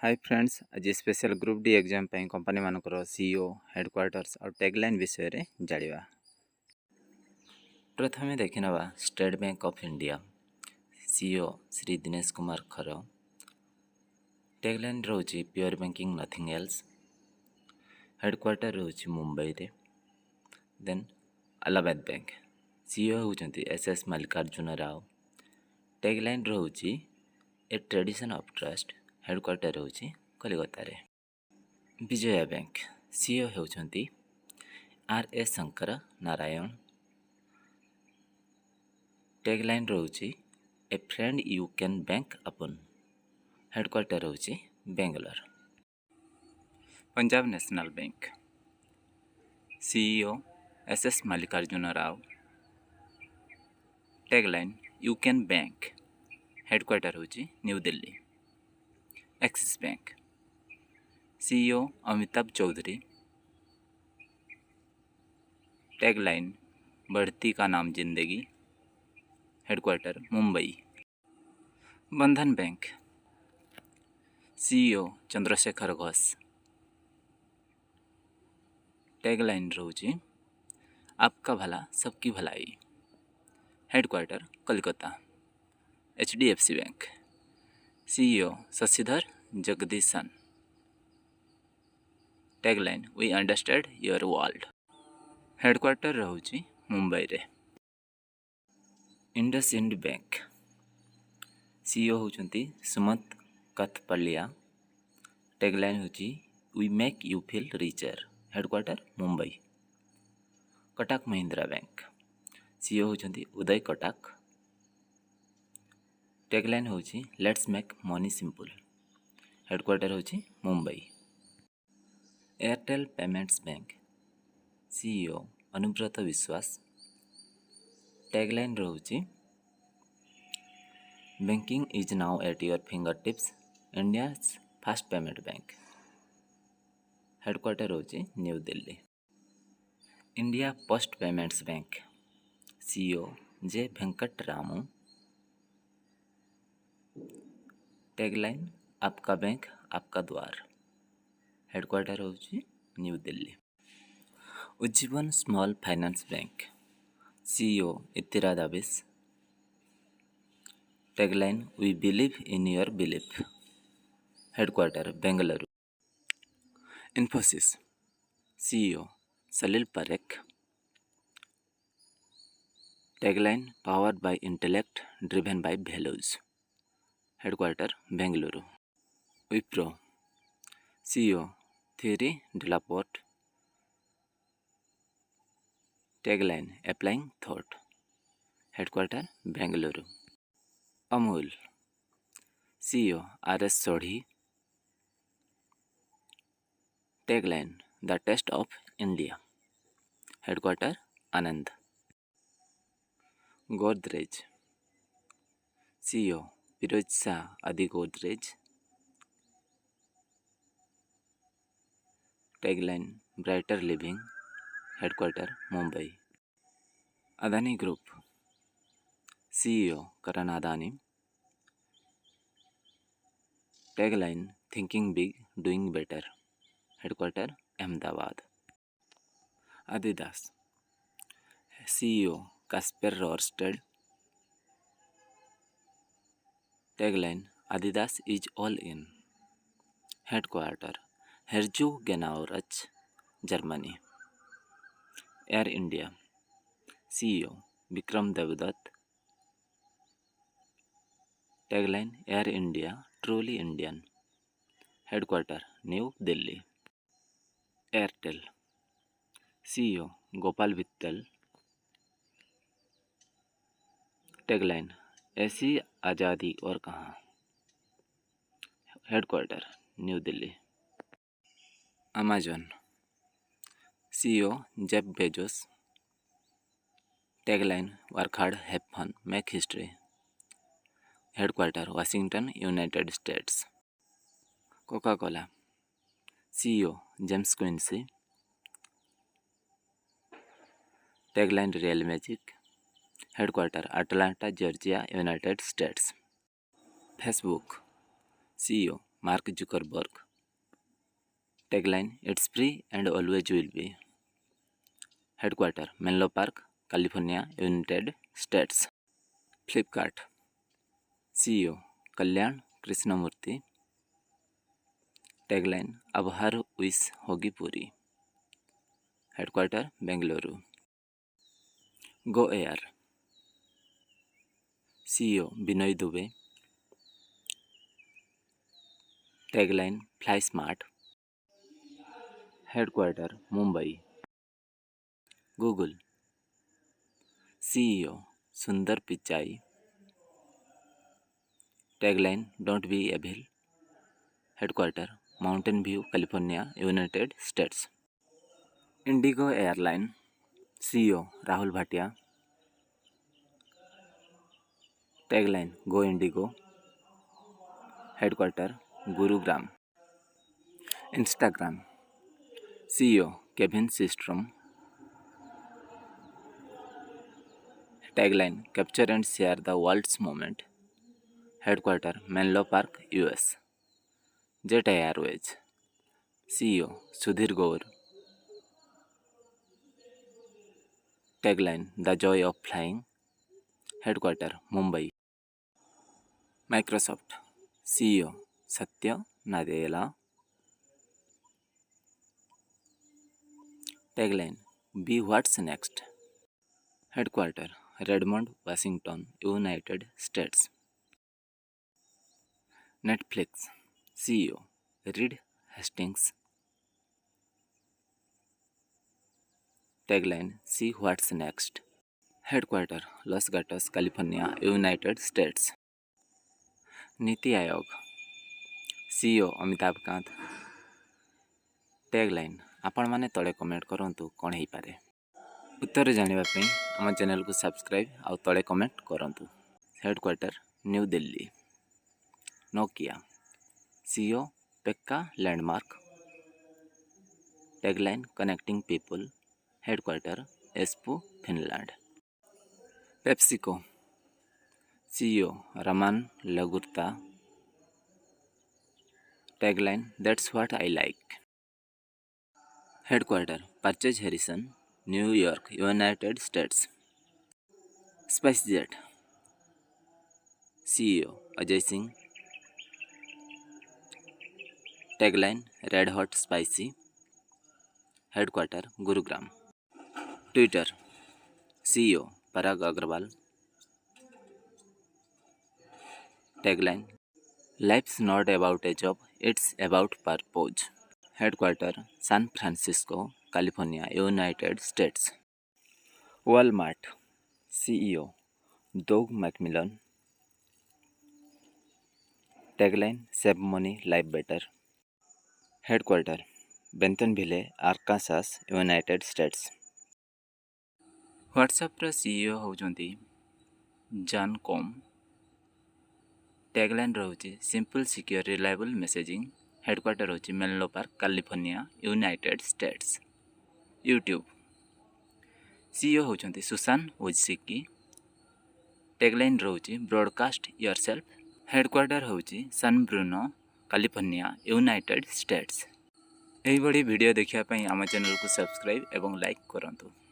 हाय friends, आज special group D exam company मानकर CEO headquarters और टैगलाइन विषय रे जानिबा। प्रथमे देखि नवा state bank of India CEO Shri Dinesh Kumar Khara. Tagline रोची pure banking nothing else. Headquarter रोची मुंबई रे। देन अलाहाबाद बैंक सीईओ होउचंती एसएस मल्लिकार्जुन राव। टैगलाइन रोची a tradition of trust. Headquarter होची कलिकता रे। विजया बैंक सीईओ होउचंती R S Shankar Narayan. Tagline रोची a friend you can bank अपन। हेडक्वार्टर होची Bangalore. Punjab national bank CEO S S Mallikarjun Rao. Tagline you can bank. Headquarter होची new Delhi. Axis bank CEO Amitabh Chaudhary. Tagline बढ़ती का नाम जिंदगी। Headquarter Mumbai. Bandhan bank CEO Chandrashekhar Ghosh. Tagline रोजी आपका भला सबकी भलाई। Headquarter Calcutta. HDFC bank CEO Sashidhar Jagdishan. Tagline we understand your world. Headquarter रहुची मुंबई रे। इंडसइंड बैंक सीईओ होउचंती सुमंत कथपलिया। टैगलाइन होची we make you feel richer. Headquarter Mumbai. Kotak Mahindra bank CEO होउचंती उदय कटक। टैगलाइन होची let's make money simple. Headquarter होची Mumbai. Airtel payments bank CEO Anubrata Biswas. Tagline रोची banking is now at your fingertips. India's fast payment bank. Headquarter होची new Delhi. India post payments bank CEO J Venkat Ramu. Tagline आपका bank आपका द्वार। Headquarter होची new Delhi. Ujjivan small finance bank CEO Ittira Davis. Tagline we believe in your belief. Headquarter Bengaluru. Infosys CEO Salil Parekh. Tagline powered by intellect driven by values. Headquarter Bengaluru. Wipro CEO Thierry Delaporte. Tagline applying thought. Headquarter Bengaluru. Amul CEO R S Sodhi. Tagline the taste of India. Headquarter Anand. Godrej CEO Firoz Shah Adi Godrej. Tagline brighter living. Headquarter Mumbai. Adani group CEO Karan Adani. Tagline thinking big doing better. Headquarter Ahmedabad. Adidas CEO Kasper Rorsted. Tagline Adidas is all in. Headquarter Herzogenaurach Germany. Air India CEO Vikram Devdutt. Tagline Air India truly Indian. Headquarter new Delhi. Airtel CEO Gopal Vittal. Tagline ऐसी आज़ादी और कहाँ। Headquarter new Delhi. Amazon CEO Jeff Bezos. Tagline work hard have fun make history. Headquarter Washington United States. Coca Cola CEO James Quincey. Tagline real magic. Headquarter Atlanta Georgia United States. Facebook CEO Mark Zuckerberg. Tagline, it's free and always will be. Headquarter, Menlo Park, California, United States. Flipkart. CEO, Kalyan Krishnamurthy. Tagline, अब हर wish होगी पूरी. Headquarter, Bengaluru. Go Air. CEO, Binoy Dubey. Tagline, Fly Smart. Headquarter, Mumbai. Google. CEO, Sundar Pichai. Tagline, Don't be evil. Headquarter, Mountain View, California, United States. Indigo Airline. CEO, Rahul Bhatia. Tagline, Go Indigo. Headquarter, Gurugram. Instagram. CEO, Kevin Systrom. Tagline, Capture and share the world's moment. Headquarter, Menlo Park, US. Jet Airways. CEO, Sudhir Gaur. Tagline, The Joy of Flying. Headquarter, Mumbai. Microsoft. CEO, Satya Nadella. Tagline, Be What's Next. Headquarter, Redmond, Washington, United States. Netflix. CEO, Reed Hastings. Tagline, See What's Next. Headquarter, Los Gatos, California, United States. Niti Aayog. CEO, Amitabh Kant. Tagline, आपण माने तले comment करंतु कौन ही पारे. उत्तर जानिबा पई हम channel को subscribe आउ तले कमेंट करंतु. Headquarter, new Delhi. Nokia. CEO, Pekka Landmark. Tagline, Connecting People. Headquarter, Espoo, Finland. PepsiCo. CEO, Raman Lagurta. Tagline, That's what I like. Headquarter, Purchase Harrison, New York, United States. SpiceJet. CEO, Ajay Singh. Tagline, Red Hot Spicy. Headquarter, Gurugram. Twitter. CEO, Parag Agrawal. Tagline, Life's not about a job, it's about purpose. Headquarter, San Francisco, California, United States. Walmart. CEO, Doug McMillon. Tagline, Save money, live better. Headquarter, Bentonville, Arkansas, United States. WhatsApp CEO होउचंती Jan Koum. Tagline रोचे simple secure reliable messaging. Headquarter होची Menlo Park, California, United States. YouTube. CEO होउचंती Susan Wojcicki. Tagline रोचे broadcast yourself. Headquarter होची San Bruno, California, United states. एही बड़ी video देखिया पई आम चैनल को सब्सक्राइब एवं लाइक करंतु.